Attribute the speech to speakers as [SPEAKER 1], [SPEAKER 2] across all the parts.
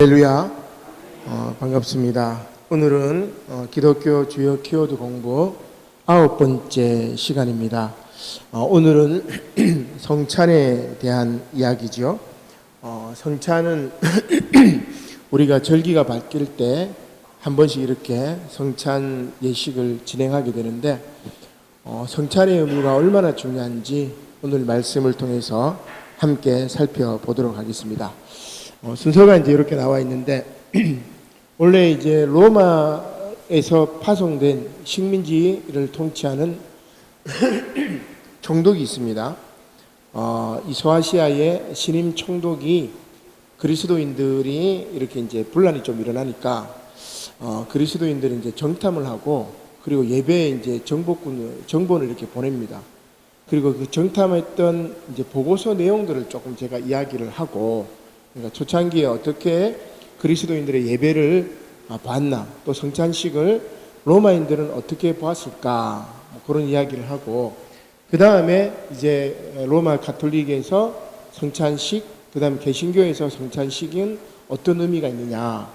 [SPEAKER 1] 할렐루야. 반갑습니다. 오늘은 기독교 주요 키워드 공부 9번째 시간입니다. 오늘은 성찬에 대한 이야기죠. 성찬은 우리가 절기가 바뀔 때 한 번씩 이렇게 성찬 예식을 진행하게 되는데 성찬의 의미가 얼마나 중요한지 오늘 말씀을 통해서 함께 살펴보도록 하겠습니다. 순서가 이제 이렇게 나와 있는데 원래 이제 로마에서 파송된 식민지를 통치하는 총독이 있습니다. 이 소아시아의 신임 총독이 그리스도인들이 이렇게 이제 분란이 좀 일어나니까 그리스도인들이 이제 정탐을 하고 그리고 예배에 이제 정본을 이렇게 보냅니다. 그리고 그 정탐했던 이제 보고서 내용들을 조금 제가 이야기를 하고, 그러니까 초창기에 어떻게 그리스도인들의 예배를 봤나, 또 성찬식을 로마인들은 어떻게 보았을까, 그런 이야기를 하고, 그 다음에 이제 로마 가톨릭에서 성찬식, 그 다음에 개신교에서 성찬식은 어떤 의미가 있느냐,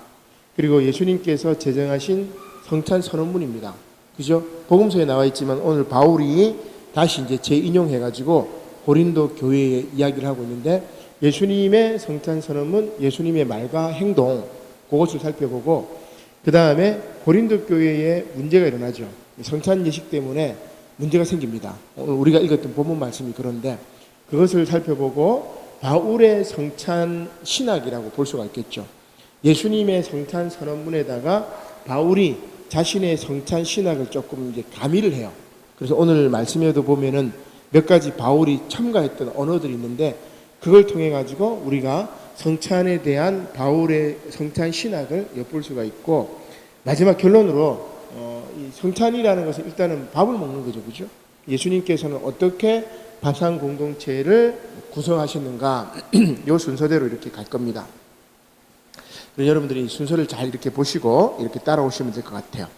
[SPEAKER 1] 그리고 예수님께서 제정하신 성찬 선언문입니다. 그죠? 복음서에 나와 있지만 오늘 바울이 다시 이제 재인용해가지고 고린도 교회에 이야기를 하고 있는데, 예수님의 성찬 선언문, 예수님의 말과 행동, 그것을 살펴보고, 그 다음에 고린도 교회에 문제가 일어나죠. 성찬 예식 때문에 문제가 생깁니다. 오늘 우리가 읽었던 본문 말씀이 그런데 그것을 살펴보고 바울의 성찬 신학이라고 볼 수가 있겠죠. 예수님의 성찬 선언문에다가 바울이 자신의 성찬 신학을 조금 이제 가미를 해요. 그래서 오늘 말씀에도 보면은 몇 가지 바울이 첨가했던 언어들이 있는데, 그걸 통해 가지고 우리가 성찬에 대한 바울의 성찬 신학을 엿볼 수가 있고, 마지막 결론으로 이 성찬이라는 것은 일단은 밥을 먹는 거죠, 그죠? 예수님께서는 어떻게 밥상 공동체를 구성하셨는가, 이 순서대로 이렇게 갈 겁니다. 여러분들이 순서를 잘 이렇게 보시고 이렇게 따라오시면 될 것 같아요.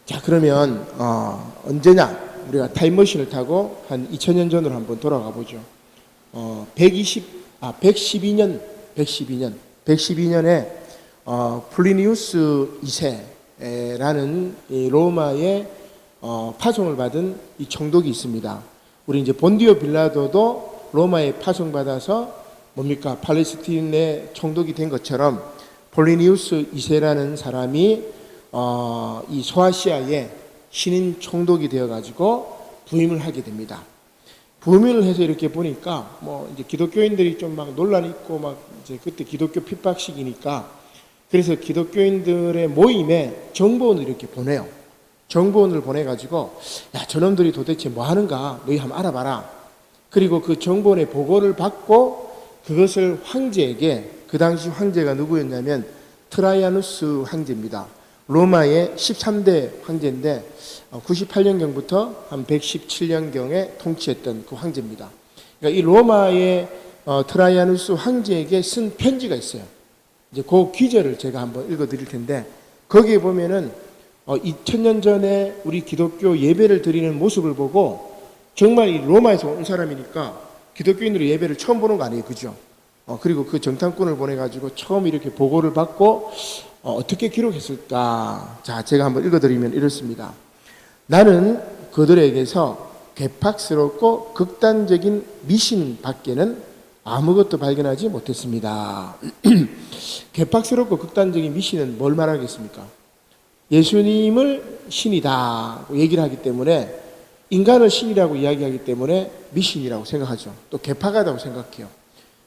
[SPEAKER 1] 자, 그러면 언제냐? 우리가 타임머신을 타고 한 2000년 전으로 한번 돌아가 보죠. 112년에 플리니우스 2세라는 이 로마의 파송을 받은 이 총독이 있습니다. 우리 이제 본디오 빌라도도 로마에 파송받아서 뭡니까? 팔레스틴의 총독이 된 것처럼 플리니우스 2세라는 사람이 이 소아시아의 신인 총독이 되어가지고 부임을 하게 됩니다. 부임을 해서 이렇게 보니까 이제 기독교인들이 좀 막 논란이 있고 이제 그때 기독교 핍박 시기니까, 그래서 기독교인들의 모임에 정보원을 이렇게 보내요. 정보원을 보내가지고, 야, 저놈들이 도대체 뭐 하는가 너희 한번 알아봐라. 그리고 그 정보원의 보고를 받고 그것을 황제에게, 그 당시 황제가 누구였냐면 트라이아누스 황제입니다. 로마의 13대 황제인데 98년경부터 한 117년경에 통치했던 그 황제입니다. 그러니까 이 로마의 트라이아누스 황제에게 쓴 편지가 있어요. 이제 그 기절을 제가 한번 읽어드릴 텐데, 거기에 보면은 2000년 전에 우리 기독교 예배를 드리는 모습을 보고, 정말 이 로마에서 온 사람이니까 기독교인들이 예배를 처음 보는 거 아니에요, 그죠? 그리고 그 정탐꾼을 보내가지고 처음 이렇게 보고를 받고 어떻게 기록했을까? 자, 제가 한번 읽어드리면 이렇습니다. 나는 그들에게서 괴팍스럽고 극단적인 미신 밖에는 아무것도 발견하지 못했습니다. 괴팍스럽고 극단적인 미신은 뭘 말하겠습니까? 예수님을 신이다 얘기를 하기 때문에, 인간을 신이라고 이야기하기 때문에 미신이라고 생각하죠. 또 괴팍하다고 생각해요.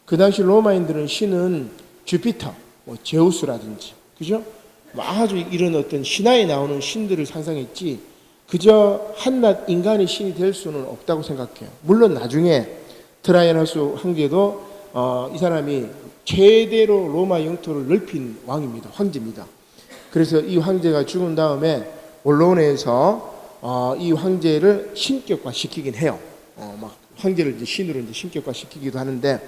[SPEAKER 1] 그 당시 로마인들은 신은 주피터, 제우스라든지, 그죠? 아주 이런 어떤 신화에 나오는 신들을 상상했지, 그저 한낱 인간이 신이 될 수는 없다고 생각해요. 물론 나중에 트라이아누스 황제도 이 사람이 최대로 로마 영토를 넓힌 왕입니다. 황제입니다. 그래서 이 황제가 죽은 다음에 원로원에서 이 황제를 신격화시키긴 해요. 막 황제를 이제 신으로 이제 신격화시키기도 하는데,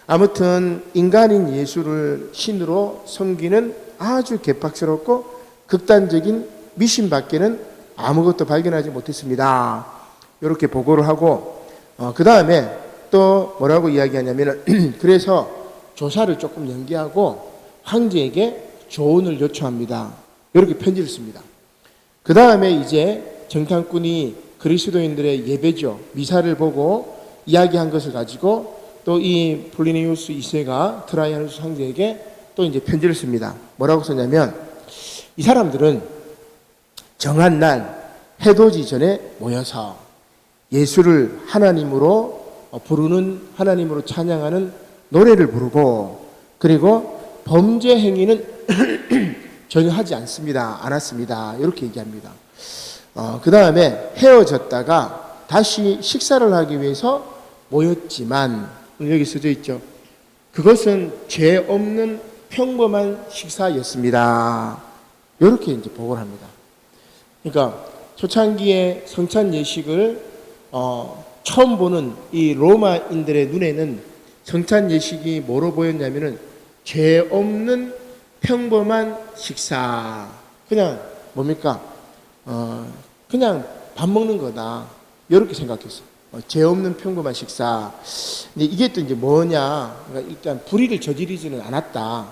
[SPEAKER 1] 아무튼 인간인 예수를 신으로 섬기는 아주 괴팍스럽고 극단적인 미신 밖에는 아무것도 발견하지 못했습니다. 이렇게 보고를 하고, 그 다음에 또 뭐라고 이야기하냐면 그래서 조사를 조금 연기하고 황제에게 조언을 요청합니다. 이렇게 편지를 씁니다. 그 다음에 이제 정탐꾼이 그리스도인들의 예배죠, 미사를 보고 이야기한 것을 가지고 또 이 플리니우스 2세가 트라이아누스 황제에게 또 이제 편지를 씁니다. 뭐라고 썼냐면, 이 사람들은 정한 날 해돋이 전에 모여서 예수를 하나님으로 부르는, 하나님으로 찬양하는 노래를 부르고, 그리고 범죄 행위는 전혀 하지 않았습니다. 이렇게 얘기합니다. 그 다음에 헤어졌다가 다시 식사를 하기 위해서 모였지만, 여기 써져 있죠. 그것은 죄 없는 평범한 식사였습니다. 이렇게 이제 보고를 합니다. 그러니까 초창기에 성찬 예식을 처음 보는 이 로마인들의 눈에는 성찬 예식이 뭐로 보였냐면은 죄 없는 평범한 식사. 그냥 뭡니까? 그냥 밥 먹는 거다. 이렇게 생각했어요. 죄 없는 평범한 식사. 근데 이게 또 이제 뭐냐? 그러니까 일단 불의를 저지르지는 않았다.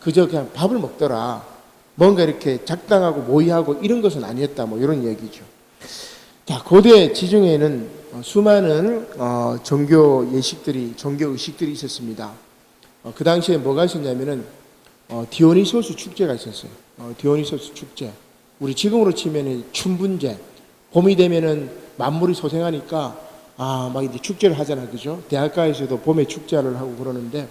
[SPEAKER 1] 그저 그냥 밥을 먹더라. 뭔가 이렇게 작당하고 모의하고 이런 것은 아니었다. 뭐 이런 얘기죠. 자, 고대 지중해에는 수많은 종교 예식들이, 종교 의식들이 있었습니다. 그 당시에 뭐가 있었냐면은 디오니소스 축제가 있었어요. 디오니소스 축제. 우리 지금으로 치면은 춘분제. 봄이 되면은 만물이 소생하니까 막 이제 축제를 하잖아요, 그죠? 대학가에서도 봄에 축제를 하고 그러는데,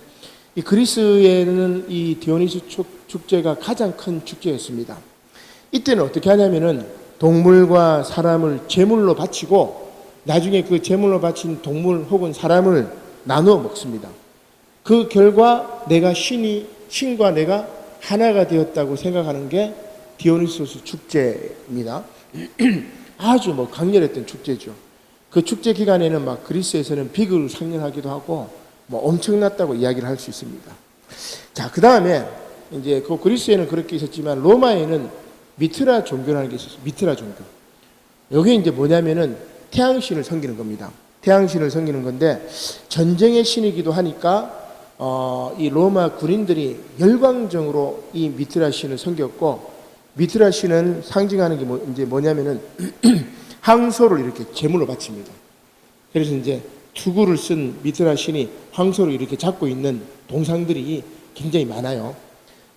[SPEAKER 1] 이 그리스에는 이 디오니소 축제가 가장 큰 축제였습니다. 이때는 어떻게 하냐면은 동물과 사람을 제물로 바치고 나중에 그 제물로 바친 동물 혹은 사람을 나누어 먹습니다. 그 결과 신과 내가 하나가 되었다고 생각하는 게 디오니소스 축제입니다. 아주 강렬했던 축제죠. 그 축제 기간에는 막 그리스에서는 비극을 상연하기도 하고 엄청났다고 이야기를 할 수 있습니다. 자, 그 다음에 이제 그 그리스에는 그렇게 있었지만 로마에는 미트라 종교라는 게 있었어요. 미트라 종교. 여기 이제 뭐냐면은 태양신을 섬기는 겁니다. 태양신을 섬기는 건데 전쟁의 신이기도 하니까 이 로마 군인들이 열광적으로 이 미트라 신을 섬겼고, 미트라 신은 상징하는 게 이제 뭐냐면은 황소를 이렇게 제물로 바칩니다. 그래서 이제 투구를 쓴 미트라 신이 황소를 이렇게 잡고 있는 동상들이 굉장히 많아요.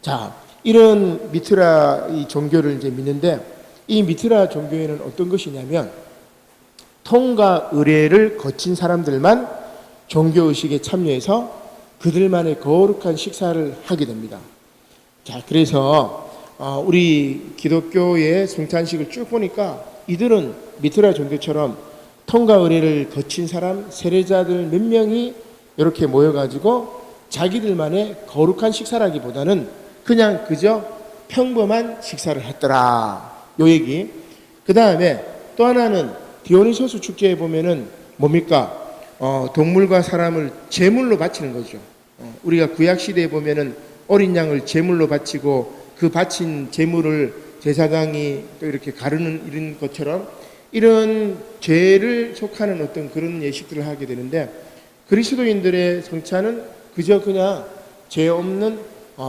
[SPEAKER 1] 자, 이런 미트라 이 종교를 이제 믿는데, 이 미트라 종교에는 어떤 것이냐면 통과 의례를 거친 사람들만 종교 의식에 참여해서 그들만의 거룩한 식사를 하게 됩니다. 자, 그래서 우리 기독교의 성찬식을 쭉 보니까 이들은 미트라 종교처럼 통과 의례를 거친 사람, 세례자들 몇 명이 이렇게 모여가지고 자기들만의 거룩한 식사라기보다는 그냥 그저 평범한 식사를 했더라. 요 얘기. 그 다음에 또 하나는 디오니소스 축제에 보면은 뭡니까? 동물과 사람을 제물로 바치는 거죠. 우리가 구약시대에 보면은 어린 양을 제물로 바치고 그 바친 제물을 제사장이 또 이렇게 가르는 이런 것처럼 이런 죄를 속하는 어떤 그런 예식들을 하게 되는데, 그리스도인들의 성찬은 그저 그냥 죄 없는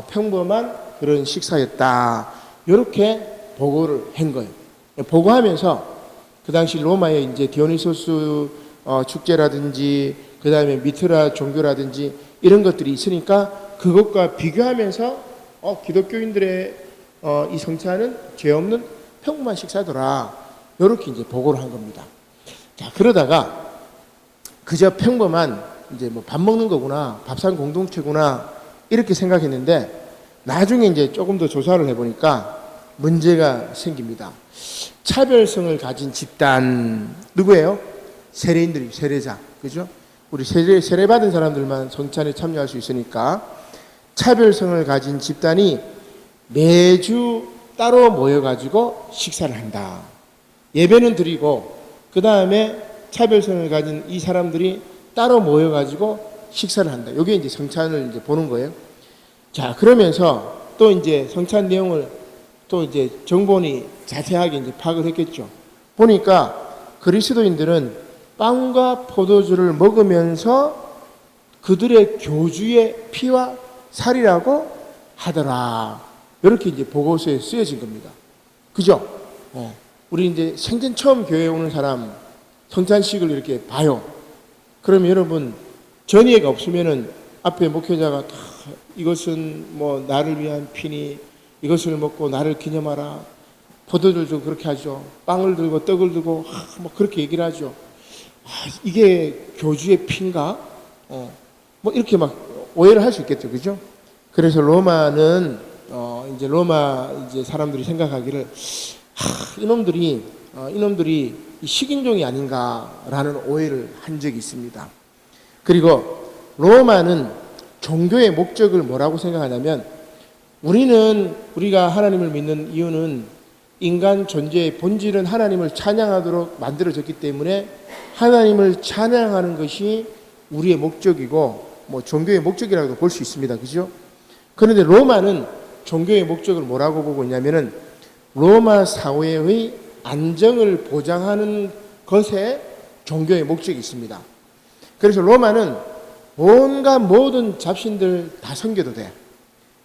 [SPEAKER 1] 평범한 그런 식사였다. 이렇게 보고를 한 거예요. 보고하면서 그 당시 로마에 이제 디오니소스 축제라든지 그 다음에 미트라 종교라든지 이런 것들이 있으니까 그것과 비교하면서 기독교인들의 이 성찬은 죄 없는 평범한 식사더라. 이렇게 이제 보고를 한 겁니다. 자, 그러다가 그저 평범한 이제 밥 먹는 거구나, 밥상 공동체구나 이렇게 생각했는데, 나중에 이제 조금 더 조사를 해보니까 문제가 생깁니다. 차별성을 가진 집단, 누구예요? 세례인들이, 세례자, 그죠? 우리 세례 받은 사람들만 성찬에 참여할 수 있으니까 차별성을 가진 집단이 매주 따로 모여가지고 식사를 한다. 예배는 드리고 그 다음에 차별성을 가진 이 사람들이 따로 모여가지고 식사를 한다. 이게 이제 성찬을 이제 보는 거예요. 자, 그러면서 또 이제 성찬 내용을 또 이제 정본이 자세하게 이제 파악을 했겠죠. 보니까 그리스도인들은 빵과 포도주를 먹으면서 그들의 교주의 피와 살이라고 하더라. 이렇게 이제 보고서에 쓰여진 겁니다. 그죠? 우리 이제 생전 처음 교회에 오는 사람 성찬식을 이렇게 봐요. 그러면 여러분 전이해가 없으면은 앞에 목회자가 다 이것은 뭐 나를 위한 피니 이것을 먹고 나를 기념하라. 포도들도 그렇게 하죠. 빵을 들고 떡을 들고 뭐 그렇게 얘기를 하죠. 이게 교주의 피인가? 뭐 이렇게 막 오해를 할 수 있겠죠, 그죠? 그래서 로마는 이제 로마 이제 사람들이 생각하기를 이놈들이 식인종이 아닌가라는 오해를 한 적이 있습니다. 그리고 로마는 종교의 목적을 뭐라고 생각하냐면 우리가 하나님을 믿는 이유는 인간 존재의 본질은 하나님을 찬양하도록 만들어졌기 때문에 하나님을 찬양하는 것이 우리의 목적이고 뭐 종교의 목적이라고도 볼 수 있습니다. 그죠? 그런데 로마는 종교의 목적을 뭐라고 보고 있냐면은 로마 사회의 안정을 보장하는 것에 종교의 목적이 있습니다. 그래서 로마는 온갖 모든 잡신들 다 섬겨도 돼.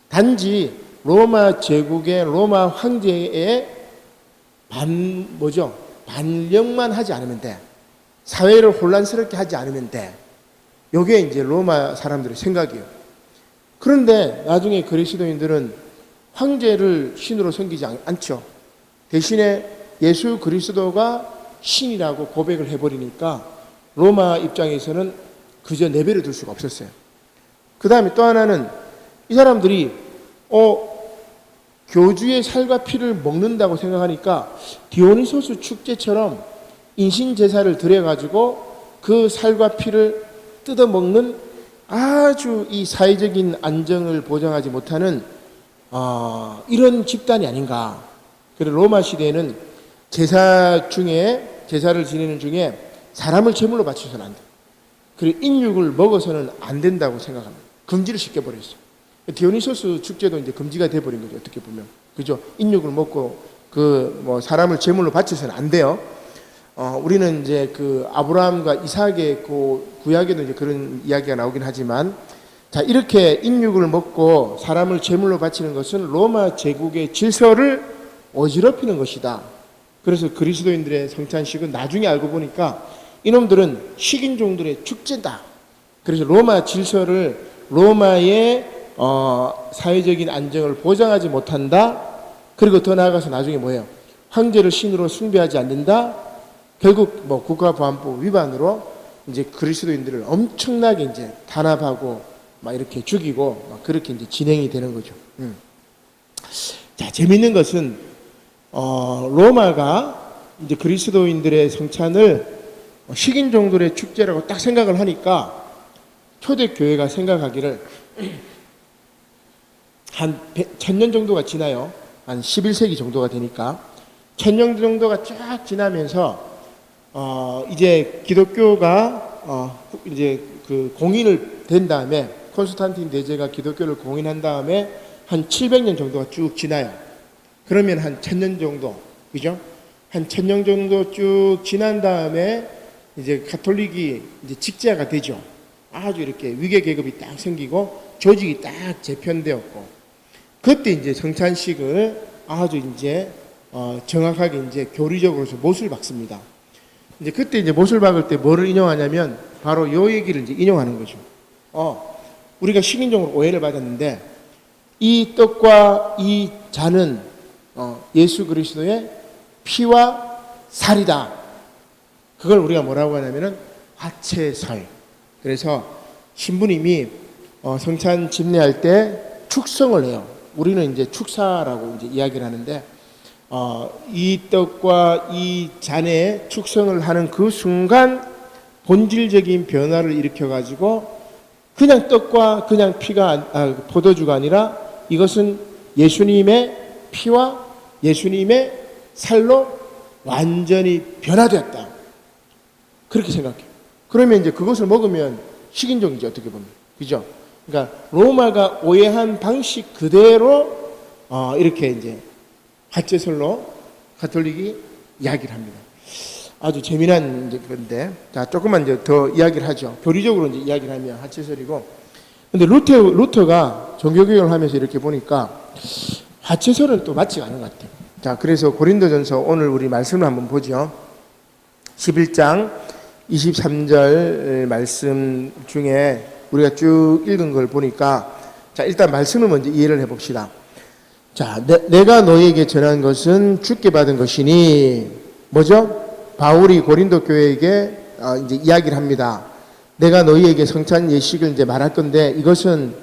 [SPEAKER 1] 단지 로마 제국의 로마 황제의 반력만 하지 않으면 돼. 사회를 혼란스럽게 하지 않으면 돼. 이게 이제 로마 사람들의 생각이에요. 그런데 나중에 그리스도인들은 황제를 신으로 섬기지 않죠. 대신에 예수 그리스도가 신이라고 고백을 해버리니까 로마 입장에서는 그저 내버려 둘 수가 없었어요. 그 다음에 또 하나는 이 사람들이 교주의 살과 피를 먹는다고 생각하니까 디오니소스 축제처럼 인신제사를 드려가지고 그 살과 피를 뜯어먹는 아주 이 사회적인 안정을 보장하지 못하는 이런 집단이 아닌가. 그래서 로마 시대에는 제사를 지내는 중에 사람을 제물로 바쳐서는 안 돼. 그리고 인육을 먹어서는 안 된다고 생각합니다. 금지를 시켜버렸어요. 디오니소스 축제도 이제 금지가 돼버린 거죠. 어떻게 보면. 그죠? 인육을 먹고 사람을 제물로 바쳐서는 안 돼요. 우리는 이제 그 아브라함과 이삭의 그 구약에도 이제 그런 이야기가 나오긴 하지만 자, 이렇게 인육을 먹고 사람을 제물로 바치는 것은 로마 제국의 질서를 어지럽히는 것이다. 그래서 그리스도인들의 성찬식은 나중에 알고 보니까 이놈들은 식인종들의 축제다. 그래서 로마 질서를 로마의 사회적인 안정을 보장하지 못한다. 그리고 더 나아가서 나중에 뭐예요? 황제를 신으로 숭배하지 않는다. 결국 뭐 국가보안법 위반으로 이제 그리스도인들을 엄청나게 이제 탄압하고 막 이렇게 죽이고 막 그렇게 이제 진행이 되는 거죠. 자, 재밌는 것은 로마가 이제 그리스도인들의 성찬을 식인종들의 축제라고 딱 생각을 하니까 초대교회가 생각하기를 한 1000년 정도가 지나요. 한 11세기 정도가 되니까 1000년 정도가 쫙 지나면서 이제 기독교가 이제 그 공인을 된 다음에 콘스탄틴 대제가 기독교를 공인한 다음에 한 700년 정도가 쭉 지나요. 그러면 한 1000년 정도, 그죠? 한 1000년 정도 쭉 지난 다음에 이제 가톨릭이 이제 직제화가 되죠. 아주 이렇게 위계 계급이 딱 생기고 조직이 딱 재편되었고, 그때 이제 성찬식을 아주 이제 정확하게 이제 교리적으로서 못을 박습니다. 이제 그때 이제 못을 박을 때 뭐를 인용하냐면 바로 요 얘기를 이제 인용하는 거죠. 우리가 식인종으로 오해를 받았는데 이 떡과 이 잔은 예수 그리스도의 피와 살이다. 그걸 우리가 뭐라고 하냐면은 화채살. 그래서 신부님이 성찬 집례할 때 축성을 해요. 우리는 이제 축사라고 이제 이야기를 하는데 이 떡과 이 잔에 축성을 하는 그 순간 본질적인 변화를 일으켜 가지고 그냥 떡과 그냥 포도주가 아니라 이것은 예수님의 피와 예수님의 살로 완전히 변화되었다. 그렇게 생각해요. 그러면 이제 그것을 먹으면 식인종이죠, 어떻게 보면. 그죠? 그러니까 로마가 오해한 방식 그대로 이렇게 이제 화채설로 가톨릭이 이야기를 합니다. 아주 재미난 이제 그런데 자, 조금만 이제 더 이야기를 하죠. 교리적으로 이제 이야기를 하면 화채설이고, 근데 루터가 종교개혁을 하면서 이렇게 보니까 화채설은 또 맞지가 않은 것 같아요. 자, 그래서 고린도전서 오늘 우리 말씀을 한번 보죠. 11장 23절 말씀 중에 우리가 쭉 읽은 걸 보니까, 자, 일단 말씀을 먼저 이해를 해봅시다. 자, 내가 너희에게 전한 것은 주께 받은 것이니, 뭐죠? 바울이 고린도 교회에게 이제 이야기를 합니다. 내가 너희에게 성찬 예식을 이제 말할 건데, 이것은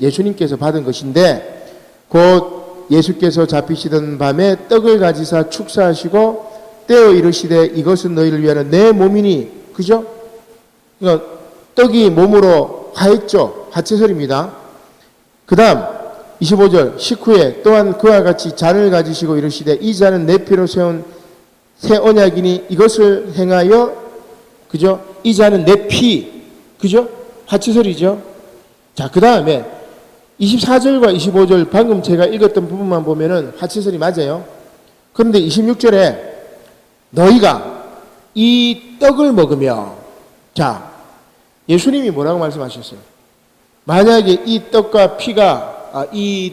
[SPEAKER 1] 예수님께서 받은 것인데, 곧 예수께서 잡히시던 밤에 떡을 가지사 축사하시고 떼어 이르시되 이것은 너희를 위하여 내 몸이니, 그죠? 그러니까 떡이 몸으로 화했죠. 화채설입니다. 그 다음 25절 식후에 또한 그와 같이 잔을 가지시고 이르시되 이 잔은 내 피로 세운 새 언약이니 이것을 행하여, 그죠? 이 잔은 내 피, 그죠? 화채설이죠. 자, 그 다음에 24절과 25절 방금 제가 읽었던 부분만 보면은 화채설이 맞아요. 그런데 26절에 너희가 이 떡을 먹으며, 자, 예수님이 뭐라고 말씀하셨어요? 만약에 이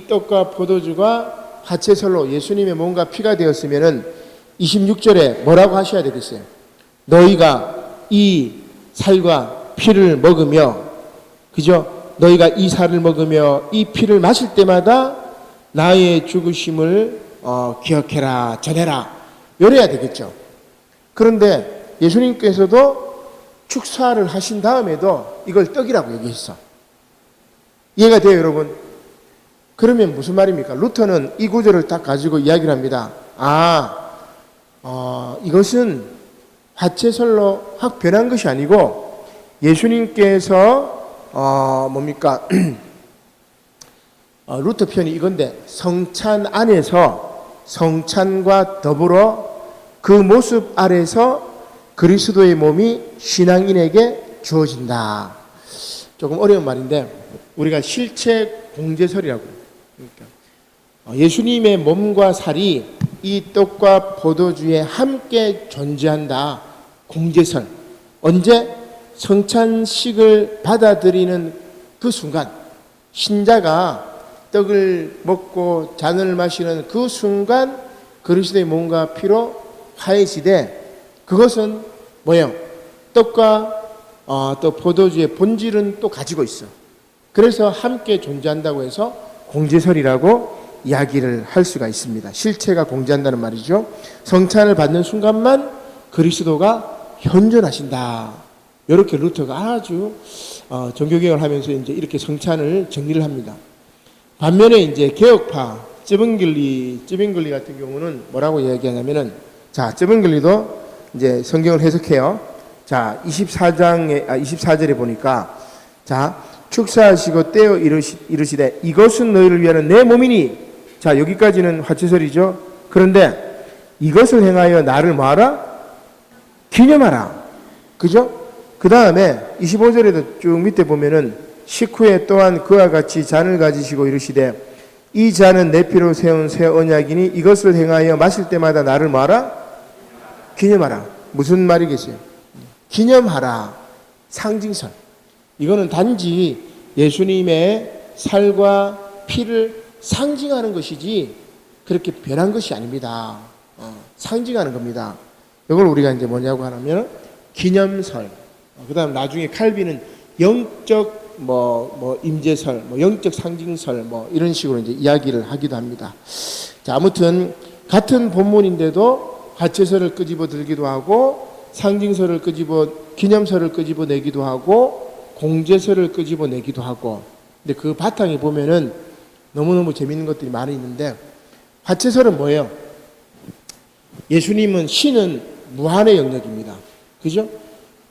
[SPEAKER 1] 떡과 포도주가 화채설로 예수님의 몸과 피가 되었으면은 26절에 뭐라고 하셔야 되겠어요? 너희가 이 살과 피를 먹으며, 그죠? 너희가 이 살을 먹으며 이 피를 마실 때마다 나의 죽으심을 기억해라, 전해라, 이래야 되겠죠. 그런데 예수님께서도 축사를 하신 다음에도 이걸 떡이라고 얘기했어. 이해가 돼요, 여러분? 그러면 무슨 말입니까? 루터는 이 구절을 딱 가지고 이야기를 합니다. 이것은 화채설로 확 변한 것이 아니고 예수님께서 루터 편이 이건데, 성찬 안에서 성찬과 더불어 그 모습 아래서 그리스도의 몸이 신앙인에게 주어진다. 조금 어려운 말인데 우리가 실체 공제설이라고. 그러니까 예수님의 몸과 살이 이 떡과 포도주에 함께 존재한다. 공제설. 언제? 성찬식을 받아들이는 그 순간, 신자가 떡을 먹고 잔을 마시는 그 순간 그리스도의 몸과 피로 화해지되, 그것은 뭐예요? 떡과 또 포도주의 본질은 또 가지고 있어. 그래서 함께 존재한다고 해서 공제설이라고 이야기를 할 수가 있습니다. 실체가 공제한다는 말이죠. 성찬을 받는 순간만 그리스도가 현존하신다. 이렇게 루터가 아주 종교개혁을 하면서 이제 이렇게 성찬을 정리를 합니다. 반면에 이제 개혁파 쯔빙글리 같은 경우는 뭐라고 이야기하냐면은, 자, 쯔빙글리도 이제 성경을 해석해요. 자, 24절에 보니까, 자, 축사하시고 떼어 이르시되 이것은 너희를 위하여 내 몸이니, 자, 여기까지는 화채설이죠. 그런데 이것을 행하여 나를 뭐하라? 기념하라. 그죠? 그 다음에 25절에도 쭉 밑에 보면은 식후에 또한 그와 같이 잔을 가지시고 이르시되 이 잔은 내 피로 세운 새 언약이니 이것을 행하여 마실 때마다 나를 뭐하라? 기념하라. 무슨 말이겠어요? 기념하라. 상징설. 이거는 단지 예수님의 살과 피를 상징하는 것이지 그렇게 변한 것이 아닙니다. 상징하는 겁니다. 이걸 우리가 이제 뭐냐고 하면 기념설. 그 다음 나중에 칼빈은 영적 임재설, 영적 상징설, 이런 식으로 이제 이야기를 하기도 합니다. 자, 아무튼 같은 본문인데도 화채설을 끄집어 들기도 하고 상징설을 기념설을 끄집어 내기도 하고 공제설을 끄집어 내기도 하고. 근데 그 바탕에 보면은 너무너무 재밌는 것들이 많이 있는데, 화채설은 뭐예요? 예수님은 신은 무한의 영역입니다. 그죠?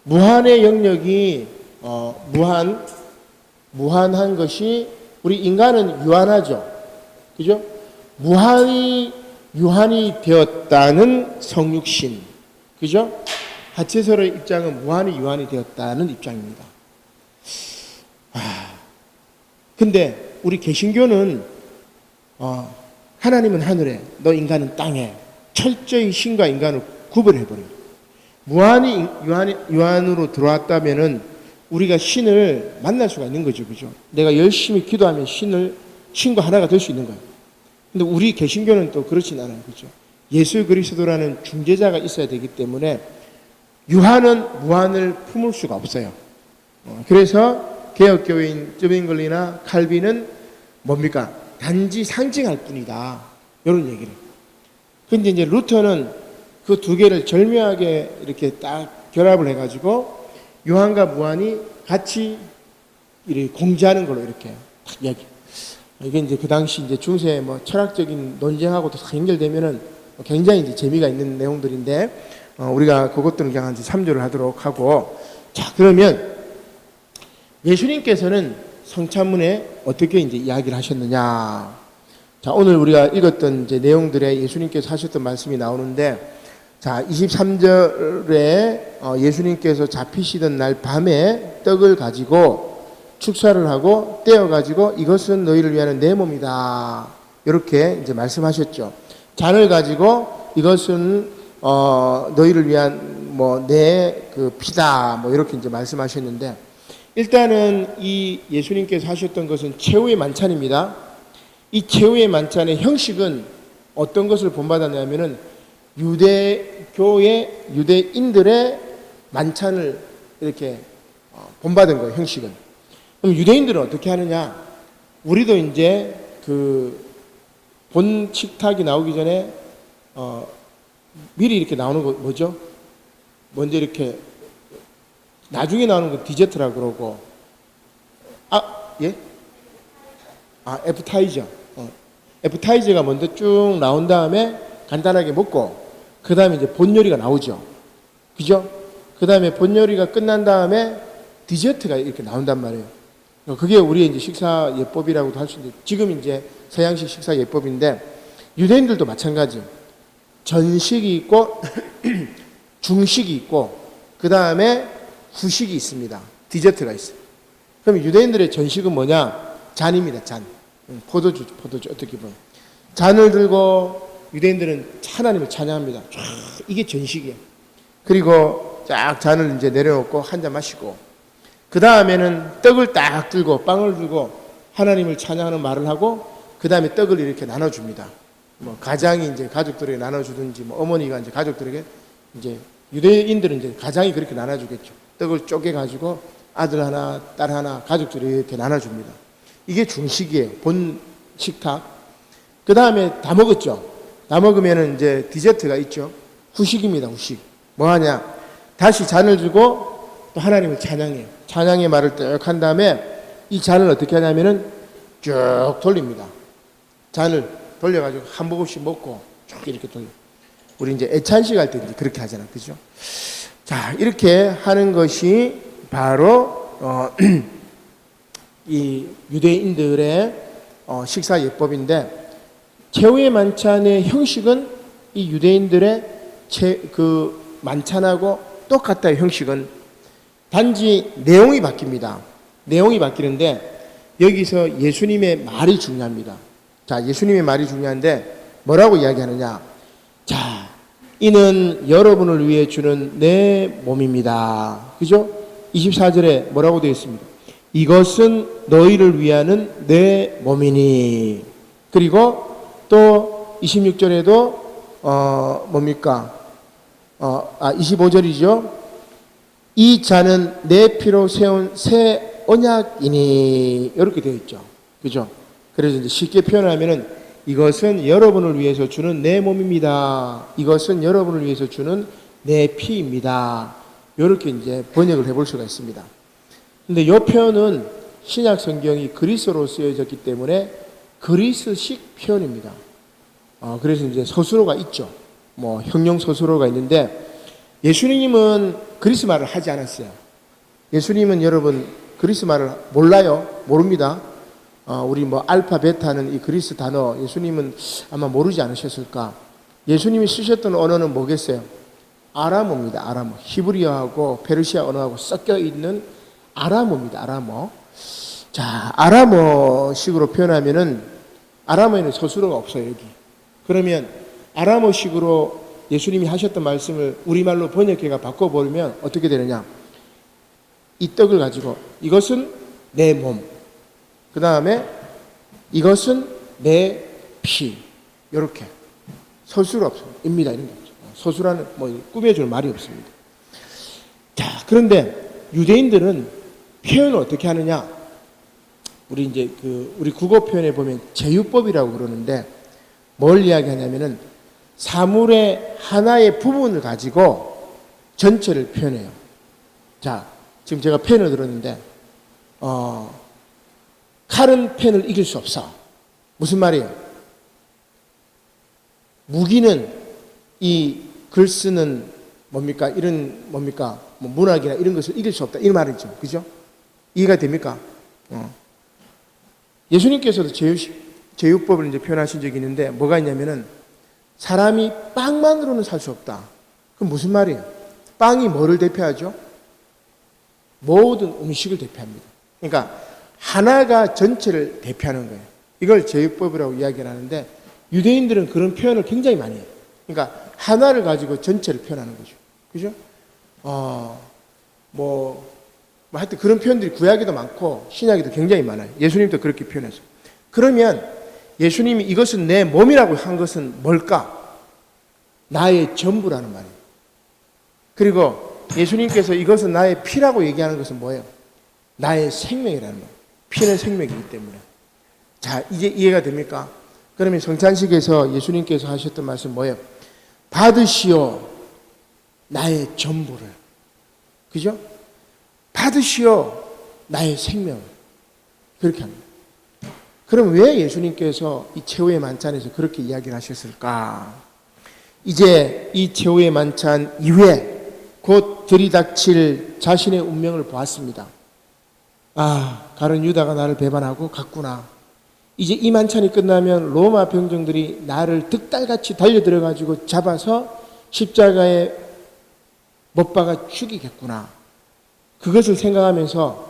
[SPEAKER 1] 무한의 영역이 무한한 것이, 우리 인간은 유한하죠. 그죠? 유한이 되었다는 성육신. 그죠? 화채설의 입장은 유한이 되었다는 입장입니다. 근데 우리 개신교는 하나님은 하늘에, 너 인간은 땅에, 철저히 신과 인간을 구별해버려요. 무한이 유한으로 들어왔다면은 우리가 신을 만날 수가 있는 거죠. 그죠? 내가 열심히 기도하면 신과 하나가 될 수 있는 거예요. 근데 우리 개신교는 또 그렇진 않아요. 그죠? 예수 그리스도라는 중재자가 있어야 되기 때문에 유한은 무한을 품을 수가 없어요. 그래서 개혁교회인 쯔빙글리나 칼빈은 뭡니까? 단지 상징할 뿐이다. 이런 얘기를. 근데 이제 루터는 그 두 개를 절묘하게 이렇게 딱 결합을 해가지고 유한과 무한이 같이 이렇게 공지하는 걸로 이렇게 딱 이야기. 이게 이제 그 당시 이제 중세 뭐 철학적인 논쟁하고도 다 연결되면은 굉장히 이제 재미가 있는 내용들인데, 우리가 그것들은 그냥 이제 참조를 하도록 하고. 자, 그러면 예수님께서는 성찬문에 어떻게 이제 이야기를 하셨느냐. 자, 오늘 우리가 읽었던 이제 내용들에 예수님께서 하셨던 말씀이 나오는데, 자, 23절에 예수님께서 잡히시던 날 밤에 떡을 가지고 축사를 하고 떼어 가지고 이것은 너희를 위하는 내 몸이다. 이렇게 이제 말씀하셨죠. 잔을 가지고 이것은 너희를 위한 뭐 내 그 피다. 뭐 이렇게 이제 말씀하셨는데, 일단은 이 예수님께서 하셨던 것은 최후의 만찬입니다. 이 최후의 만찬의 형식은 어떤 것을 본받았냐면은 유대교의 유대인들의 만찬을 이렇게 본받은 거예요. 형식은. 그럼 유대인들은 어떻게 하느냐? 우리도 이제 그 본 식탁이 나오기 전에 미리 이렇게 나오는 거 뭐죠? 먼저 이렇게 나중에 나오는 거 디저트라고 그러고, 애프타이저. 애프타이저가 먼저 쭉 나온 다음에 간단하게 먹고, 그 다음에 이제 본 요리가 나오죠. 그죠? 그 다음에 본 요리가 끝난 다음에 디저트가 이렇게 나온단 말이에요. 그게 우리의 이제 식사 예법이라고도 할 수 있는데, 지금 이제 서양식 식사 예법인데, 유대인들도 마찬가지. 전식이 있고, 중식이 있고, 그 다음에 후식이 있습니다. 디저트가 있어요. 그럼 유대인들의 전식은 뭐냐? 잔입니다, 잔. 포도주, 어떻게 보면. 잔을 들고 유대인들은 하나님을 찬양합니다. 쫙, 이게 전식이에요. 그리고 쫙 잔을 이제 내려놓고 한 잔 마시고, 그 다음에는 떡을 딱 들고 빵을 들고 하나님을 찬양하는 말을 하고, 그 다음에 떡을 이렇게 나눠줍니다. 뭐 가장이 이제 가족들에게 나눠주든지, 뭐 어머니가 이제 가족들에게, 이제 유대인들은 이제 가장이 그렇게 나눠주겠죠. 떡을 쪼개가지고 아들 하나, 딸 하나, 가족들에게 이렇게 나눠줍니다. 이게 중식이에요. 본 식탁. 그 다음에 다 먹었죠. 다 먹으면은 이제 디저트가 있죠. 후식입니다. 후식. 뭐 하냐? 다시 잔을 주고 또 하나님을 찬양해요. 찬양의 말을 쭉 한 다음에 이 잔을 어떻게 하냐면은 쭉 돌립니다. 잔을 돌려가지고 한 모금씩 먹고 쭉 이렇게 돌려. 우리 이제 애찬식 할 때 이제 그렇게 하잖아. 그죠? 자, 이렇게 하는 것이 바로 이 유대인들의 식사 예법인데, 최후의 만찬의 형식은 이 유대인들의 그 만찬하고 똑같다. 형식은 단지 내용이 바뀝니다. 내용이 바뀌는데, 여기서 예수님의 말이 중요합니다. 자, 예수님의 말이 중요한데 뭐라고 이야기하느냐? 자, 이는 여러분을 위해 주는 내 몸입니다. 그죠? 24절에 뭐라고 되어 있습니다. 이것은 너희를 위하는 내 몸이니. 그리고 또 26절에도 뭡니까? 25절이죠. 이 잔은 내 피로 세운 새 언약이니. 이렇게 되어 있죠. 그죠? 그래서 이제 쉽게 표현하면은 이것은 여러분을 위해서 주는 내 몸입니다. 이것은 여러분을 위해서 주는 내 피입니다. 이렇게 이제 번역을 해볼 수가 있습니다. 근데 이 표현은 신약 성경이 그리스어로 쓰여졌기 때문에 그리스식 표현입니다. 그래서 이제 서술어가 있죠. 뭐 형용 서술어가 있는데, 예수님은 그리스 말을 하지 않았어요. 예수님은 여러분 그리스 말을 몰라요? 모릅니다. 우리 뭐 알파 베타는 이 그리스 단어 예수님은 아마 모르지 않으셨을까? 예수님이 쓰셨던 언어는 뭐겠어요? 아람어입니다. 아람어. 히브리어하고 페르시아 언어하고 섞여 있는 아람어입니다. 아람어. 자, 아람어식으로 표현하면은, 아람어에는 서술어가 없어요, 여기. 그러면 아람어식으로 예수님이 하셨던 말씀을 우리말로 번역해가 바꿔버리면 어떻게 되느냐? 이 떡을 가지고 이것은 내 몸, 그 다음에 이것은 내 피, 이렇게 서술 없습니다. 이런 게 없죠. 서술하는 뭐 꾸며줄 말이 없습니다. 자, 그런데 유대인들은 표현을 어떻게 하느냐? 우리 이제 우리 국어 표현에 보면 제유법이라고 그러는데 뭘 이야기하냐면은 사물의 하나의 부분을 가지고 전체를 표현해요. 자, 지금 제가 펜을 들었는데 칼은 펜을 이길 수 없어. 무슨 말이에요? 무기는 이 글 쓰는 뭡니까? 이런 뭡니까? 뭐 문학이나 이런 것을 이길 수 없다. 이 말이죠. 그죠? 이해가 됩니까? 예수님께서도 제유법을 이제 표현하신 적이 있는데 뭐가 있냐면은 사람이 빵만으로는 살 수 없다. 그럼 무슨 말이에요? 빵이 뭐를 대표하죠? 모든 음식을 대표합니다. 그러니까 하나가 전체를 대표하는 거예요. 이걸 제유법이라고 이야기를 하는데 유대인들은 그런 표현을 굉장히 많이 해요. 그러니까 하나를 가지고 전체를 표현하는 거죠. 그죠? 하여튼 그런 표현들이 구약에도 많고 신약에도 굉장히 많아요. 예수님도 그렇게 표현했어요. 그러면 예수님이 이것은 내 몸이라고 한 것은 뭘까? 나의 전부라는 말이에요. 그리고 예수님께서 이것은 나의 피라고 얘기하는 것은 뭐예요? 나의 생명이라는 거예요. 피는 생명이기 때문에. 자, 이제 이해가 됩니까? 그러면 성찬식에서 예수님께서 하셨던 말씀 뭐예요? 받으시오 나의 전부를. 그죠? 받으시오 나의 생명을. 그렇게 합니다. 그럼 왜 예수님께서 이 최후의 만찬에서 그렇게 이야기를 하셨을까? 이제 이 최후의 만찬 이후에 곧 들이닥칠 자신의 운명을 보았습니다. 가룟 유다가 나를 배반하고 갔구나. 이제 이 만찬이 끝나면 로마 병정들이 나를 득달같이 달려들어가지고 잡아서 십자가에 못 박아 죽이겠구나. 그것을 생각하면서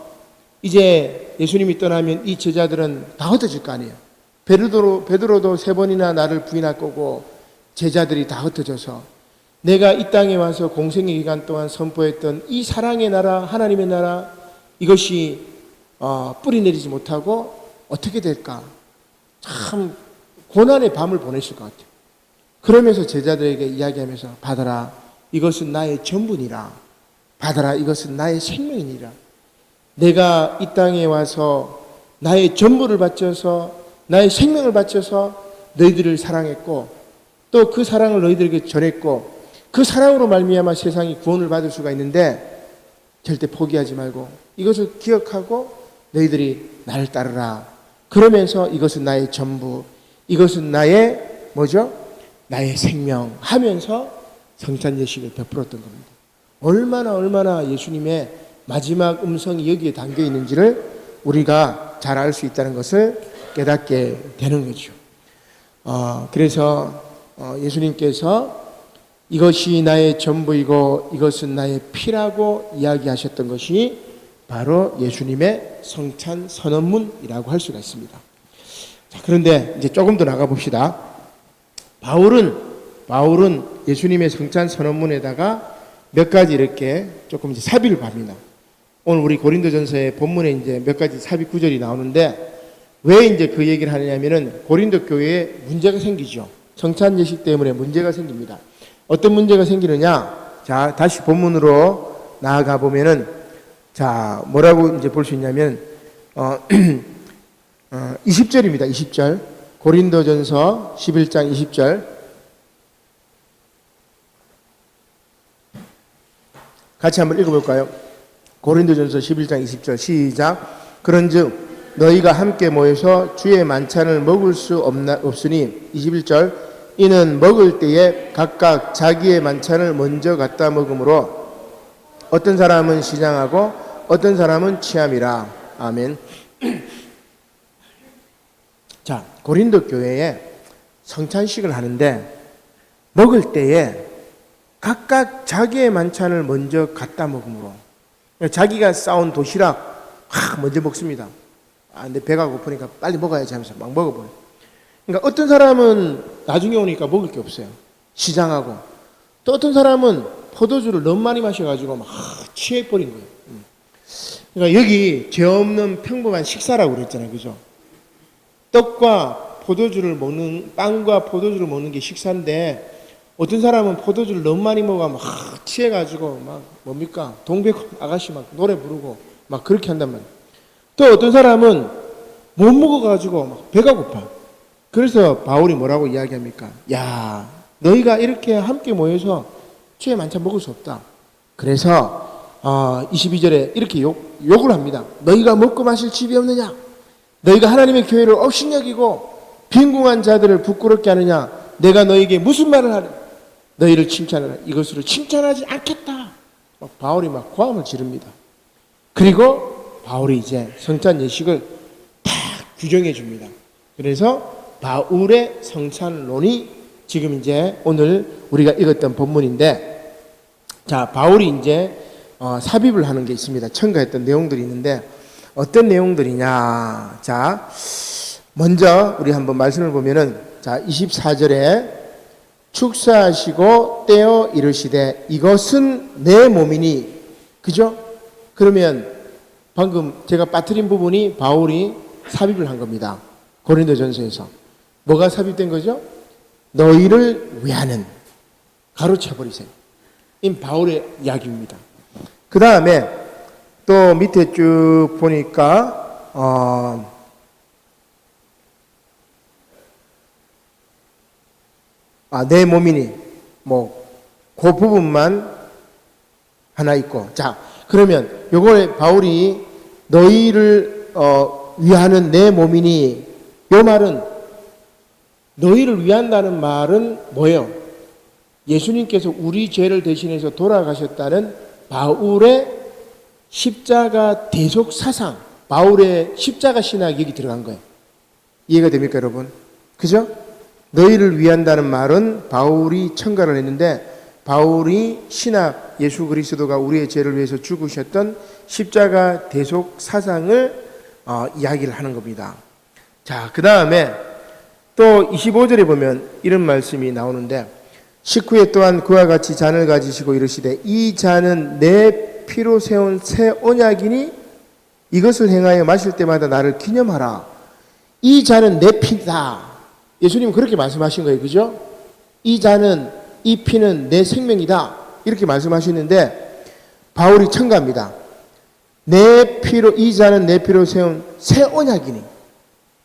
[SPEAKER 1] 이제 예수님이 떠나면 이 제자들은 다 흩어질 거 아니에요. 베드로도 3번이나 나를 부인할 거고 제자들이 다 흩어져서 내가 이 땅에 와서 공생의 기간 동안 선포했던 이 사랑의 나라, 하나님의 나라, 이것이 뿌리 내리지 못하고 어떻게 될까? 참 고난의 밤을 보냈을 것 같아요. 그러면서 제자들에게 이야기하면서 받아라, 이것은 나의 전부니라. 받아라, 이것은 나의 생명이니라. 내가 이 땅에 와서 나의 전부를 바쳐서 나의 생명을 바쳐서 너희들을 사랑했고 또 그 사랑을 너희들에게 전했고 그 사랑으로 말미암아 세상이 구원을 받을 수가 있는데 절대 포기하지 말고 이것을 기억하고 너희들이 나를 따르라. 그러면서 이것은 나의 전부, 이것은 나의 뭐죠? 나의 생명 하면서 성찬 예식을 베풀었던 겁니다. 얼마나 예수님의 마지막 음성이 여기에 담겨 있는지를 우리가 잘 알 수 있다는 것을 깨닫게 되는 거죠. 그래서 예수님께서 이것이 나의 전부이고 이것은 나의 피라고 이야기하셨던 것이 바로 예수님의 성찬 선언문이라고 할 수가 있습니다. 자, 그런데 이제 조금 더 나가 봅시다. 바울은 예수님의 성찬 선언문에다가 몇 가지 이렇게 조금 이제 삽입을 합니다. 오늘 우리 고린도전서의 본문에 이제 몇 가지 삽입 구절이 나오는데 왜 이제 그 얘기를 하느냐면은 고린도 교회에 문제가 생기죠. 성찬 예식 때문에 문제가 생깁니다. 어떤 문제가 생기느냐? 자, 다시 본문으로 나아가 보면은 자, 뭐라고 이제 볼 수 있냐면 20절입니다. 20절. 고린도전서 11장 20절. 같이 한번 읽어볼까요? 고린도전서 11장 20절 시작. 그런즉 너희가 함께 모여서 주의 만찬을 먹을 수 없으니 21절 이는 먹을 때에 각각 자기의 만찬을 먼저 갖다 먹으므로 어떤 사람은 시장하고 어떤 사람은 취함이라. 아멘. 자, 고린도 교회에 성찬식을 하는데 먹을 때에 각각 자기의 만찬을 먼저 갖다 먹으므로 자기가 싸온 도시락 먼저 먹습니다. 근데 배가 고프니까 빨리 먹어야지 하면서 막 먹어버려요. 그러니까 어떤 사람은 나중에 오니까 먹을 게 없어요. 시장하고. 또 어떤 사람은 포도주를 너무 많이 마셔가지고 막 취해버린 거예요. 그러니까 여기 죄 없는 평범한 식사라고 그랬잖아요. 그죠? 떡과 포도주를 먹는, 빵과 포도주를 먹는 게 식사인데, 어떤 사람은 포도주를 너무 많이 먹어 막 취해가지고 막 뭡니까? 동백 아가씨 막 노래 부르고 막 그렇게 한단 말이에요. 또 어떤 사람은 못 먹어가지고 막 배가 고파. 그래서 바울이 뭐라고 이야기합니까? 야, 너희가 이렇게 함께 모여서 죄 만찬 먹을 수 없다. 그래서 22절에 이렇게 욕을 합니다. 너희가 먹고 마실 집이 없느냐? 너희가 하나님의 교회를 업신여기고 빈궁한 자들을 부끄럽게 하느냐? 내가 너희에게 무슨 말을 하냐? 너희를 칭찬하라. 이것으로 칭찬하지 않겠다. 막 바울이 막 고함을 지릅니다. 그리고 바울이 이제 성찬 예식을 딱 규정해 줍니다. 그래서 바울의 성찬론이 지금 이제 오늘 우리가 읽었던 본문인데, 자, 바울이 이제 삽입을 하는 게 있습니다. 첨가했던 내용들이 있는데 어떤 내용들이냐? 자, 먼저 우리 한번 말씀을 보면은, 자, 24절에 축사하시고 떼어 이르시되 이것은 내 몸이니, 그죠? 그러면 방금 제가 빠뜨린 부분이 바울이 삽입을 한 겁니다. 고린도전서에서 뭐가 삽입된 거죠? 너희를 위하는, 가로쳐버리세요. 이 바울의 이야기입니다. 그 다음에 또 밑에 쭉 보니까 내 몸이니, 그 부분만 하나 있고. 자, 그러면 요거에 바울이 너희를 위하는 내 몸이니, 요 말은, 너희를 위한다는 말은 뭐예요? 예수님께서 우리 죄를 대신해서 돌아가셨다는 바울의 십자가 대속 사상, 바울의 십자가 신학이 여기 들어간 거예요. 이해가 됩니까, 여러분? 그죠? 너희를 위한다는 말은 바울이 첨가를 했는데, 바울이 신학, 예수 그리스도가 우리의 죄를 위해서 죽으셨던 십자가 대속 사상을 이야기를 하는 겁니다. 자, 그 다음에 또 25절에 보면 이런 말씀이 나오는데, 식후에 또한 그와 같이 잔을 가지시고 이르시되 이 잔은 내 피로 세운 새 언약이니 이것을 행하여 마실 때마다 나를 기념하라. 이 잔은 내 피다. 예수님은 그렇게 말씀하신 거예요. 그죠? 이 잔은, 이 피는 내 생명이다. 이렇게 말씀하시는데 바울이 첨가합니다. 내 피로, 이 잔은 내 피로 세운 새 언약이니.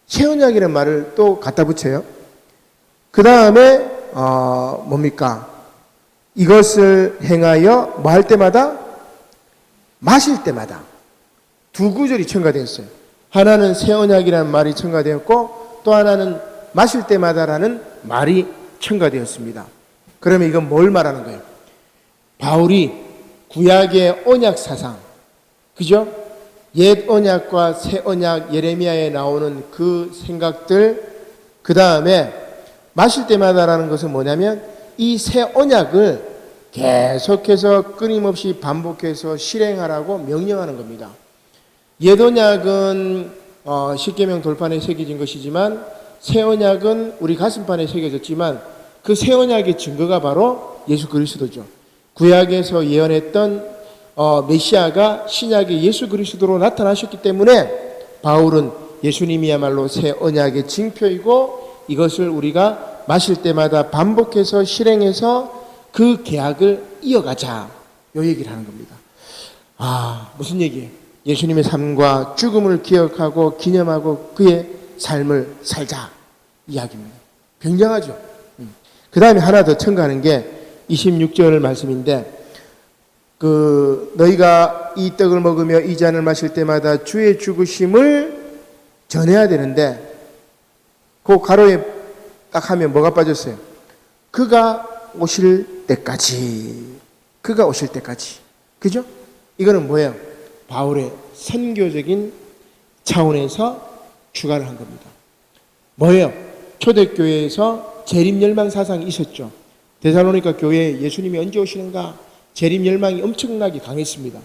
[SPEAKER 1] 새 언약이라는 말을 또 갖다 붙여요. 그 다음에 뭡니까? 이것을 행하여 뭐 할 때마다? 마실 때마다. 두 구절이 첨가되었어요. 하나는 새 언약이라는 말이 첨가되었고 또 하나는 마실 때마다라는 말이 첨가되었습니다. 그러면 이건 뭘 말하는 거예요? 바울이 구약의 언약 사상, 그죠? 옛 언약과 새 언약, 예레미야에 나오는 그 생각들, 그 다음에 마실 때마다라는 것은 뭐냐면 이 새 언약을 계속해서 끊임없이 반복해서 실행하라고 명령하는 겁니다. 옛 언약은 십계명 돌판에 새겨진 것이지만 새 언약은 우리 가슴판에 새겨졌지만 그 새 언약의 증거가 바로 예수 그리스도죠. 구약에서 예언했던 메시아가 신약의 예수 그리스도로 나타나셨기 때문에 바울은 예수님이야말로 새 언약의 징표이고 이것을 우리가 마실 때마다 반복해서 실행해서 그 계약을 이어가자, 요 얘기를 하는 겁니다. 무슨 얘기예요? 예수님의 삶과 죽음을 기억하고 기념하고 그의 삶을 살자 이야기입니다. 굉장하죠. 그 다음에 하나 더 첨가하는 게 26절 말씀인데, 너희가 이 떡을 먹으며 이 잔을 마실 때마다 주의 죽으심을 전해야 되는데, 그 가로에 딱 하면 뭐가 빠졌어요? 그가 오실 때까지. 그가 오실 때까지. 그죠? 이거는 뭐예요? 바울의 선교적인 차원에서 추가를 한 겁니다. 뭐예요? 초대교회에서 재림열망 사상이 있었죠. 데살로니가 교회에 예수님이 언제 오시는가? 재림열망이 엄청나게 강했습니다.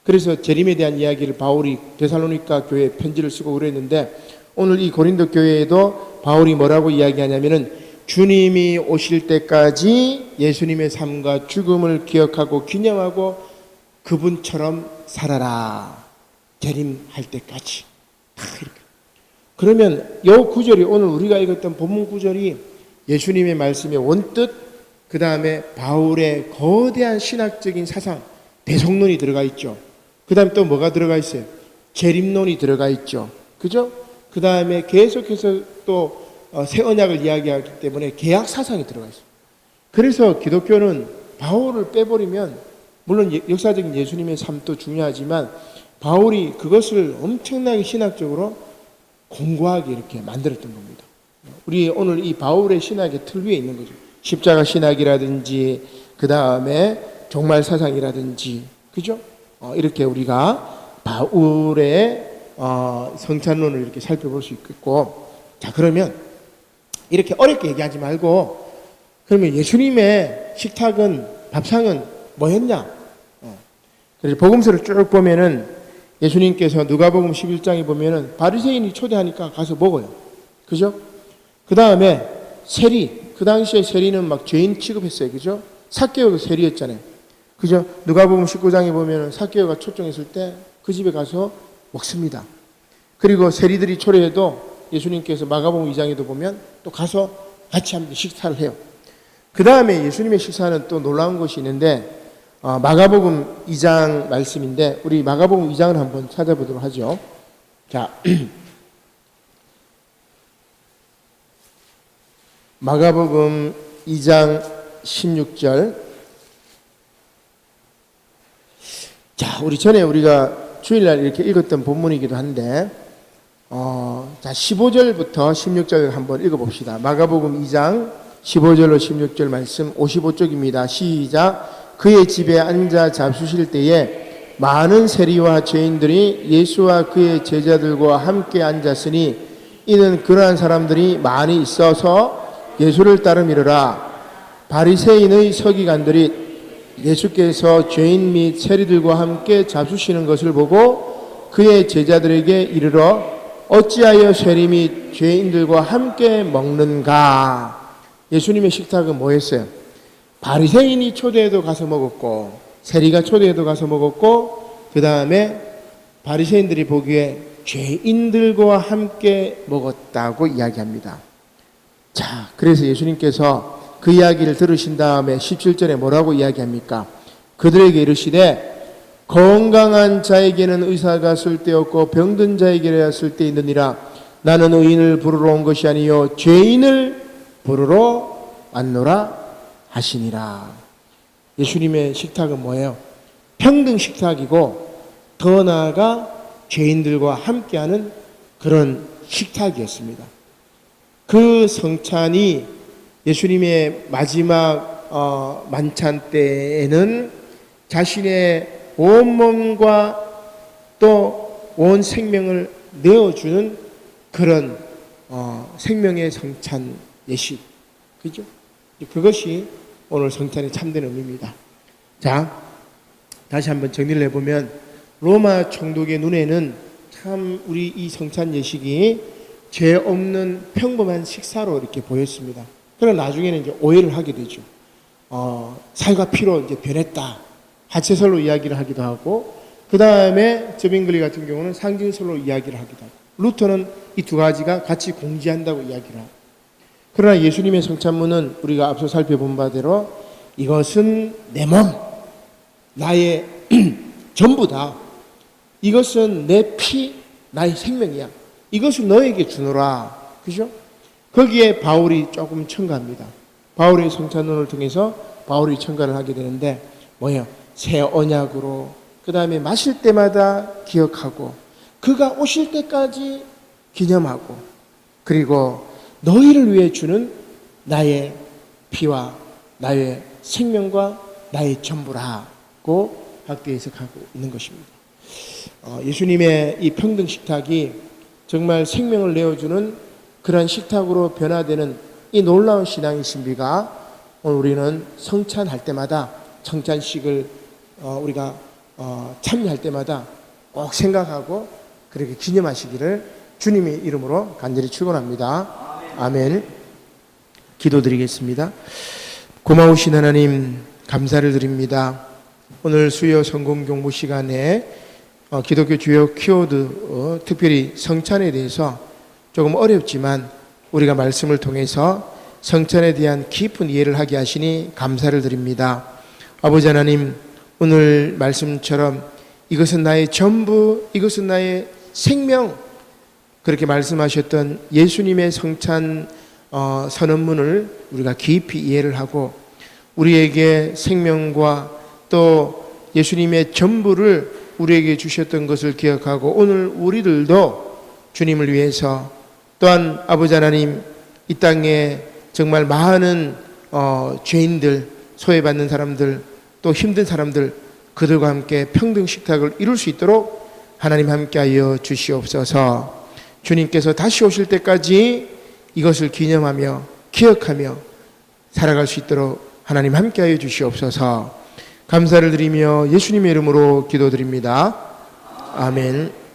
[SPEAKER 1] 그래서 재림에 대한 이야기를 바울이 데살로니가 교회에 편지를 쓰고 그랬는데, 오늘 이 고린도 교회에도 바울이 뭐라고 이야기하냐면은 주님이 오실 때까지 예수님의 삶과 죽음을 기억하고 기념하고 그분처럼 살아라. 재림할 때까지 다 이렇게. 그러면 이 구절이 오늘 우리가 읽었던 본문 구절이 예수님의 말씀의 원뜻, 그 다음에 바울의 거대한 신학적인 사상, 대속론이 들어가 있죠. 그 다음에 또 뭐가 들어가 있어요? 재림론이 들어가 있죠. 그죠? 그 다음에 계속해서 또 새 언약을 이야기하기 때문에 개약 사상이 들어가 있어요. 그래서 기독교는 바울을 빼버리면, 물론 역사적인 예수님의 삶도 중요하지만 바울이 그것을 엄청나게 신학적으로 공고하게 이렇게 만들었던 겁니다. 우리 오늘 이 바울의 신학의 틀 위에 있는 거죠. 십자가 신학이라든지 그 다음에 종말 사상이라든지, 그죠? 이렇게 우리가 바울의 성찬론을 이렇게 살펴볼 수 있겠고, 자, 그러면 이렇게 어렵게 얘기하지 말고, 그러면 예수님의 식탁은, 밥상은 뭐였냐? 그래서 복음서를 쭉 보면은 예수님께서 누가복음 11장에 보면은 바리새인이 초대하니까 가서 먹어요. 그죠? 그 다음에 세리, 그 당시에 세리는 막 죄인 취급했어요. 그죠? 삭개오가 세리였잖아요. 그죠? 누가복음 19장에 보면은 삭개오가 초청했을 때 그 집에 가서 먹습니다. 그리고 세리들이 초대해도 예수님께서 마가복음 2장에도 보면 또 가서 같이 함께 식사를 해요. 그 다음에 예수님의 식사는 또 놀라운 것이 있는데, 마가복음 2장 말씀인데, 우리 마가복음 2장을 한번 찾아보도록 하죠. 자, 마가복음 2장 16절. 자, 우리 전에 우리가 주일날 이렇게 읽었던 본문이기도 한데, 자, 15절부터 16절 한번 읽어봅시다. 마가복음 2장 15절로 16절 말씀 55쪽입니다. 시작. 그의 집에 앉아 잡수실 때에 많은 세리와 죄인들이 예수와 그의 제자들과 함께 앉았으니 이는 그러한 사람들이 많이 있어서 예수를 따르미르라. 바리새인의 서기관들이 예수께서 죄인 및 세리들과 함께 잡수시는 것을 보고 그의 제자들에게 이르러 어찌하여 세리 및 죄인들과 함께 먹는가? 예수님의 식탁은 뭐였어요? 바리새인이 초대해도 가서 먹었고, 세리가 초대해도 가서 먹었고, 그 다음에 바리새인들이 보기에 죄인들과 함께 먹었다고 이야기합니다. 자, 그래서 예수님께서 그 이야기를 들으신 다음에 17절에 뭐라고 이야기합니까? 그들에게 이르시되 건강한 자에게는 의사가 쓸데없고 병든 자에게야 쓸데있느니라. 나는 의인을 부르러 온 것이 아니요 죄인을 부르러 왔노라 하시니라. 예수님의 식탁은 뭐예요? 평등 식탁이고, 더 나아가 죄인들과 함께하는 그런 식탁이었습니다. 그 성찬이 예수님의 마지막 만찬 때에는 자신의 온몸과 또 온 생명을 내어주는 그런 생명의 성찬 예식, 그죠? 그것이 오늘 성찬의 참된 의미입니다. 자, 다시 한번 정리를 해보면 로마 총독의 눈에는 참 우리 이 성찬 예식이 죄 없는 평범한 식사로 이렇게 보였습니다. 그러나 나중에는 이제 오해를 하게 되죠. 살과 피로 이제 변했다. 하체설로 이야기를 하기도 하고, 그 다음에 저빙글리 같은 경우는 상징설로 이야기를 하기도 하고, 루터는 이 두 가지가 같이 공지한다고 이야기를 하고. 그러나 예수님의 성찬문은 우리가 앞서 살펴본 바대로 이것은 내 몸, 나의 전부다. 이것은 내 피, 나의 생명이야. 이것을 너에게 주노라. 그죠? 거기에 바울이 조금 첨가합니다. 바울의 성찬론을 통해서 바울이 첨가를 하게 되는데 뭐예요? 새 언약으로, 그 다음에 마실 때마다 기억하고, 그가 오실 때까지 기념하고, 그리고 너희를 위해 주는 나의 피와 나의 생명과 나의 전부라고 학대 해석하고 있는 것입니다. 예수님의 이 평등 식탁이 정말 생명을 내어주는 그러한 식탁으로 변화되는 이 놀라운 신앙의 신비가 오늘 우리는 성찬할 때마다, 성찬식을 우리가 참여할 때마다 꼭 생각하고 그렇게 기념하시기를 주님의 이름으로 간절히 축원합니다. 아멘. 기도드리겠습니다. 고마우신 하나님, 감사를 드립니다. 오늘 수요 성공 경부 시간에 기독교 주요 키워드, 특별히 성찬에 대해서 조금 어렵지만 우리가 말씀을 통해서 성찬에 대한 깊은 이해를 하게 하시니 감사를 드립니다. 아버지 하나님, 오늘 말씀처럼 이것은 나의 전부, 이것은 나의 생명, 그렇게 말씀하셨던 예수님의 성찬 선언문을 우리가 깊이 이해를 하고 우리에게 생명과 또 예수님의 전부를 우리에게 주셨던 것을 기억하고 오늘 우리들도 주님을 위해서 또한 아버지 하나님, 이 땅에 정말 많은 죄인들, 소외받는 사람들, 또 힘든 사람들, 그들과 함께 평등 식탁을 이룰 수 있도록 하나님 함께하여 주시옵소서. 주님께서 다시 오실 때까지 이것을 기념하며 기억하며 살아갈 수 있도록 하나님 함께하여 주시옵소서. 감사를 드리며 예수님의 이름으로 기도드립니다. 아멘.